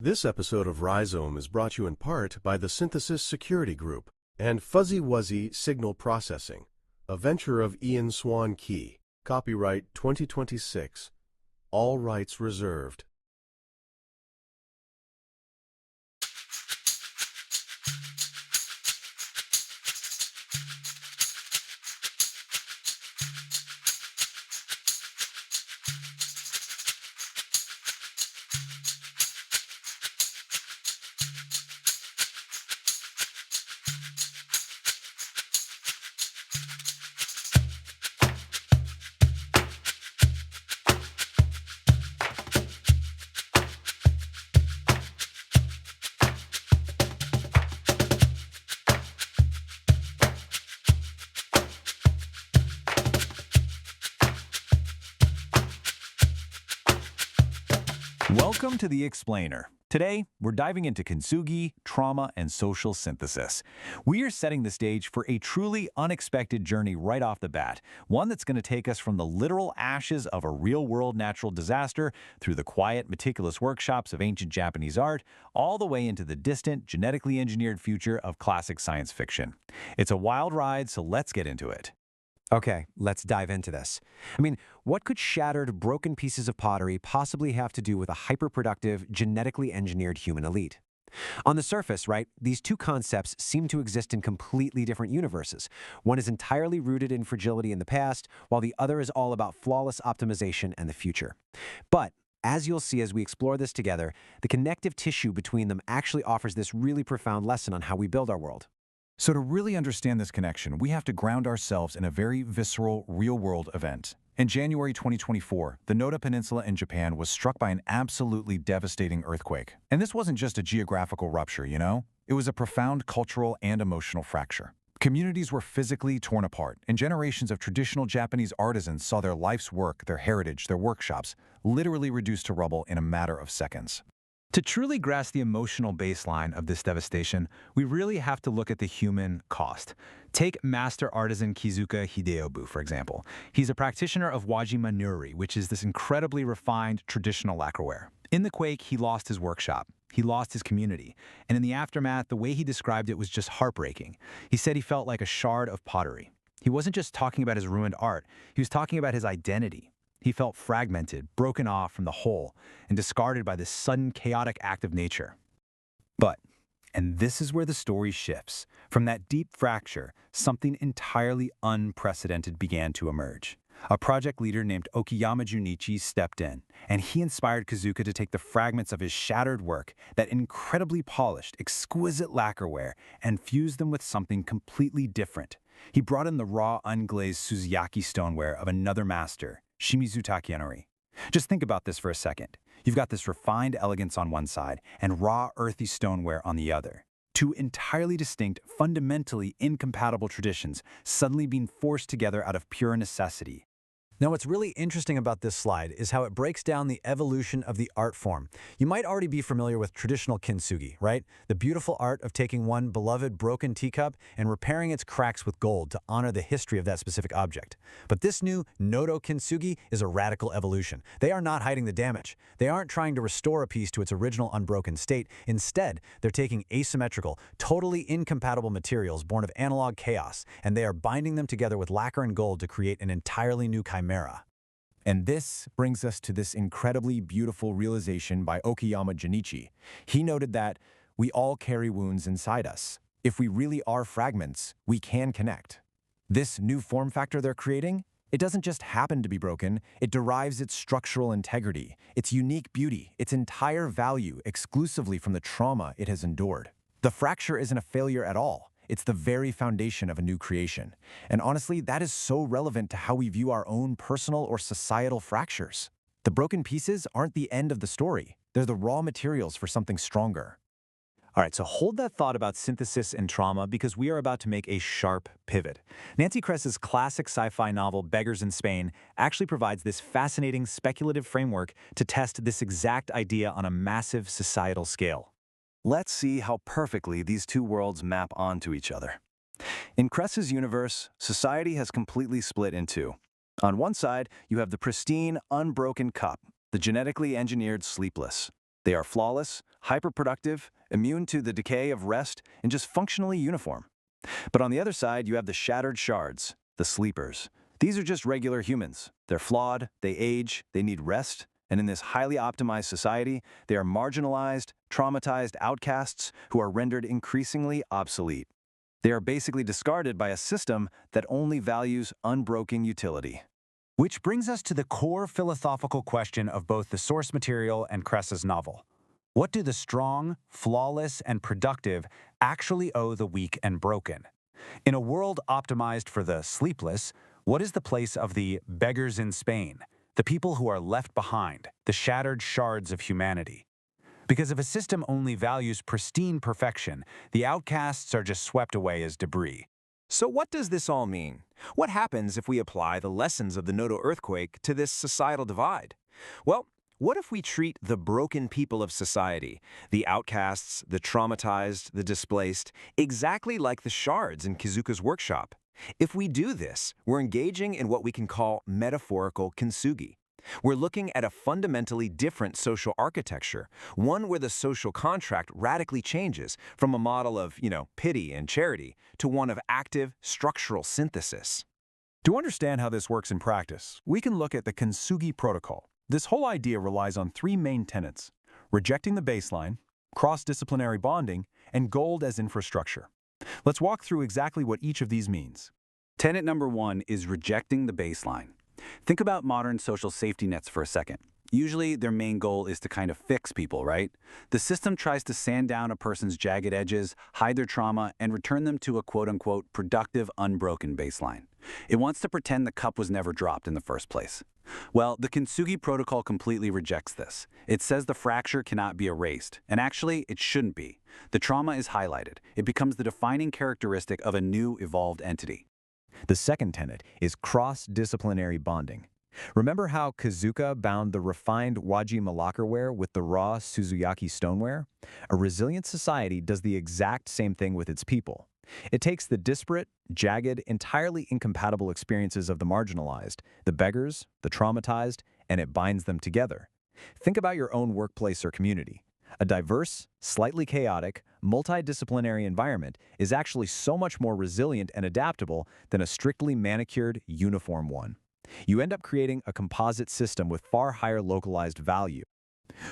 This episode of Rhizome is brought to you in part by the Synthesis Security Group and Fuzzy Wuzzy Signal Processing, a venture of Ian Swanke. Copyright 2026. All rights reserved. Welcome to The Explainer. Today, we're diving into Kintsugi, trauma, and social synthesis. We are setting the stage for a truly unexpected journey right off the bat, one that's going to take us from the literal ashes of a real-world natural disaster through the quiet, meticulous workshops of ancient Japanese art, all the way into the distant, genetically engineered future of classic science fiction. It's a wild ride, so let's get into it. Okay, let's dive into this. What could shattered, broken pieces of pottery possibly have to do with a hyperproductive, genetically engineered human elite? On the surface, right, these two concepts seem to exist in completely different universes. One is entirely rooted in fragility in the past, while the other is all about flawless optimization and the future. But as you'll see as we explore this together, the connective tissue between them actually offers this really profound lesson on how we build our world. So to really understand this connection, we have to ground ourselves in a very visceral, real-world event. In January 2024, the Noto Peninsula in Japan was struck by an absolutely devastating earthquake. And this wasn't just a geographical rupture, you know? It was a profound cultural and emotional fracture. Communities were physically torn apart, and generations of traditional Japanese artisans saw their life's work, their heritage, their workshops, literally reduced to rubble in a matter of seconds. To truly grasp the emotional baseline of this devastation, we really have to look at the human cost. Take master artisan Kizuka Hideobu, for example. He's a practitioner of Wajima nuri, which is this incredibly refined traditional lacquerware. In the quake, he lost his workshop. He lost his community. And in the aftermath, the way he described it was just heartbreaking. He said he felt like a shard of pottery. He wasn't just talking about his ruined art. He was talking about his identity. He felt fragmented, broken off from the whole, and discarded by this sudden chaotic act of nature. But, and this is where the story shifts, from that deep fracture, something entirely unprecedented began to emerge. A project leader named Okiyama Junichi stepped in, and he inspired Kizuka to take the fragments of his shattered work, that incredibly polished, exquisite lacquerware, and fuse them with something completely different. He brought in the raw, unglazed Suzuyaki stoneware of another master, Shimizu Takiyanori. Just think about this for a second. You've got this refined elegance on one side and raw, earthy stoneware on the other. Two entirely distinct, fundamentally incompatible traditions suddenly being forced together out of pure necessity. Now, what's really interesting about this slide is how it breaks down the evolution of the art form. You might already be familiar with traditional kintsugi, right? The beautiful art of taking one beloved broken teacup and repairing its cracks with gold to honor the history of that specific object. But this new Noto kintsugi is a radical evolution. They are not hiding the damage. They aren't trying to restore a piece to its original unbroken state. Instead, they're taking asymmetrical, totally incompatible materials born of analog chaos, and they are binding them together with lacquer and gold to create an entirely new chimera. And this brings us to this incredibly beautiful realization by Okiyama Junichi. He noted that we all carry wounds inside us. If we really are fragments, we can connect. This new form factor they're creating, it doesn't just happen to be broken, it derives its structural integrity, its unique beauty, its entire value exclusively from the trauma it has endured. The fracture isn't a failure at all. It's the very foundation of a new creation. And honestly, that is so relevant to how we view our own personal or societal fractures. The broken pieces aren't the end of the story. They're the raw materials for something stronger. All right, so hold that thought about synthesis and trauma because we are about to make a sharp pivot. Nancy Kress's classic sci-fi novel, Beggars in Spain, actually provides this fascinating speculative framework to test this exact idea on a massive societal scale. Let's see how perfectly these two worlds map onto each other. In Kress's universe, society has completely split in two. On one side, you have the pristine, unbroken cup, the genetically engineered Sleepless. They are flawless, hyperproductive, immune to the decay of rest, and just functionally uniform. But on the other side, you have the shattered shards, the sleepers. These are just regular humans. They're flawed, they age, they need rest, and in this highly optimized society, they are marginalized, traumatized outcasts who are rendered increasingly obsolete. They are basically discarded by a system that only values unbroken utility. Which brings us to the core philosophical question of both the source material and Kress's novel. What do the strong, flawless, and productive actually owe the weak and broken? In a world optimized for the sleepless, what is the place of the beggars in Spain, the people who are left behind, the shattered shards of humanity? Because if a system only values pristine perfection, the outcasts are just swept away as debris. So what does this all mean? What happens if we apply the lessons of the Noto earthquake to this societal divide? Well, what if we treat the broken people of society, the outcasts, the traumatized, the displaced, exactly like the shards in Kizuka's workshop? If we do this, we're engaging in what we can call metaphorical kintsugi. We're looking at a fundamentally different social architecture, one where the social contract radically changes from a model of, pity and charity to one of active, structural synthesis. To understand how this works in practice, we can look at the Kintsugi protocol. This whole idea relies on three main tenets: rejecting the baseline, cross-disciplinary bonding, and gold as infrastructure. Let's walk through exactly what each of these means. Tenet number 1 is rejecting the baseline. Think about modern social safety nets for a second. Usually, their main goal is to kind of fix people, right? The system tries to sand down a person's jagged edges, hide their trauma, and return them to a quote-unquote productive, unbroken baseline. It wants to pretend the cup was never dropped in the first place. Well, the Kintsugi protocol completely rejects this. It says the fracture cannot be erased, and actually, it shouldn't be. The trauma is highlighted. It becomes the defining characteristic of a new, evolved entity. The second tenet is cross-disciplinary bonding. Remember how Kizuka bound the refined Wajima lacquerware with the raw Suzuyaki stoneware? A resilient society does the exact same thing with its people. It takes the disparate, jagged, entirely incompatible experiences of the marginalized, the beggars, the traumatized, and it binds them together. Think about your own workplace or community. A diverse, slightly chaotic, multidisciplinary environment is actually so much more resilient and adaptable than a strictly manicured, uniform one. You end up creating a composite system with far higher localized value.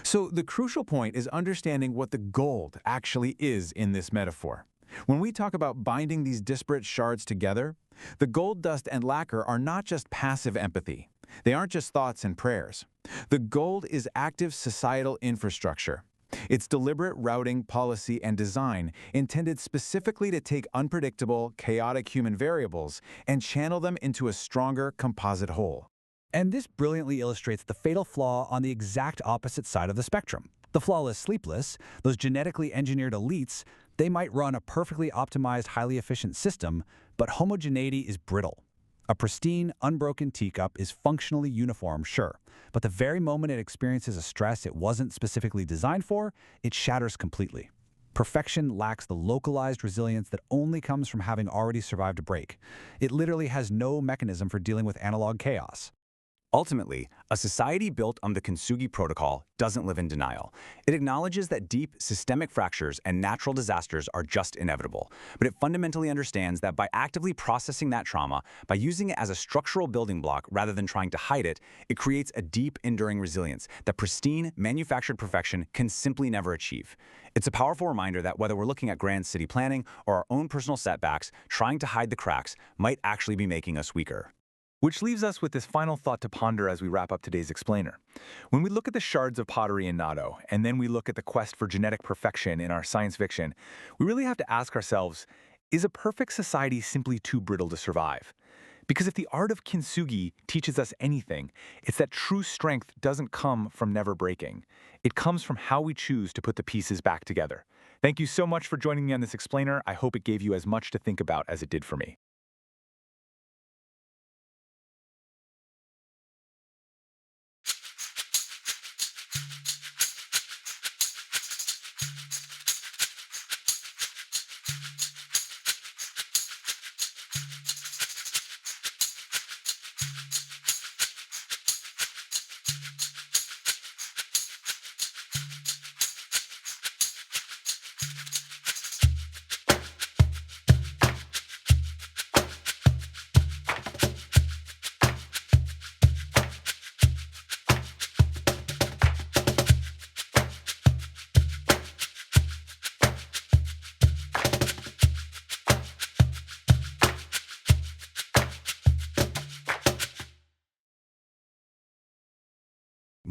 So the crucial point is understanding what the gold actually is in this metaphor. When we talk about binding these disparate shards together, the gold dust and lacquer are not just passive empathy. They aren't just thoughts and prayers. The gold is active societal infrastructure. It's deliberate routing, policy, and design intended specifically to take unpredictable, chaotic human variables and channel them into a stronger composite whole. And this brilliantly illustrates the fatal flaw on the exact opposite side of the spectrum. The flawless sleepless, those genetically engineered elites, they might run a perfectly optimized, highly efficient system, but homogeneity is brittle. A pristine, unbroken teacup is functionally uniform, sure, but the very moment it experiences a stress it wasn't specifically designed for, it shatters completely. Perfection lacks the localized resilience that only comes from having already survived a break. It literally has no mechanism for dealing with analog chaos. Ultimately, a society built on the Kintsugi protocol doesn't live in denial. It acknowledges that deep, systemic fractures and natural disasters are just inevitable, but it fundamentally understands that by actively processing that trauma, by using it as a structural building block rather than trying to hide it, it creates a deep, enduring resilience that pristine, manufactured perfection can simply never achieve. It's a powerful reminder that whether we're looking at grand city planning or our own personal setbacks, trying to hide the cracks might actually be making us weaker. Which leaves us with this final thought to ponder as we wrap up today's explainer. When we look at the shards of pottery in Notô, and then we look at the quest for genetic perfection in our science fiction, we really have to ask ourselves, is a perfect society simply too brittle to survive? Because if the art of Kintsugi teaches us anything, it's that true strength doesn't come from never breaking. It comes from how we choose to put the pieces back together. Thank you so much for joining me on this explainer. I hope it gave you as much to think about as it did for me.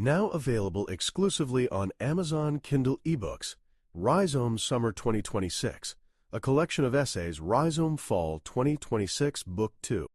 Now available exclusively on Amazon Kindle eBooks, Rhizome Summer 2026, a collection of essays, Rhizome Fall 2026 Book 2.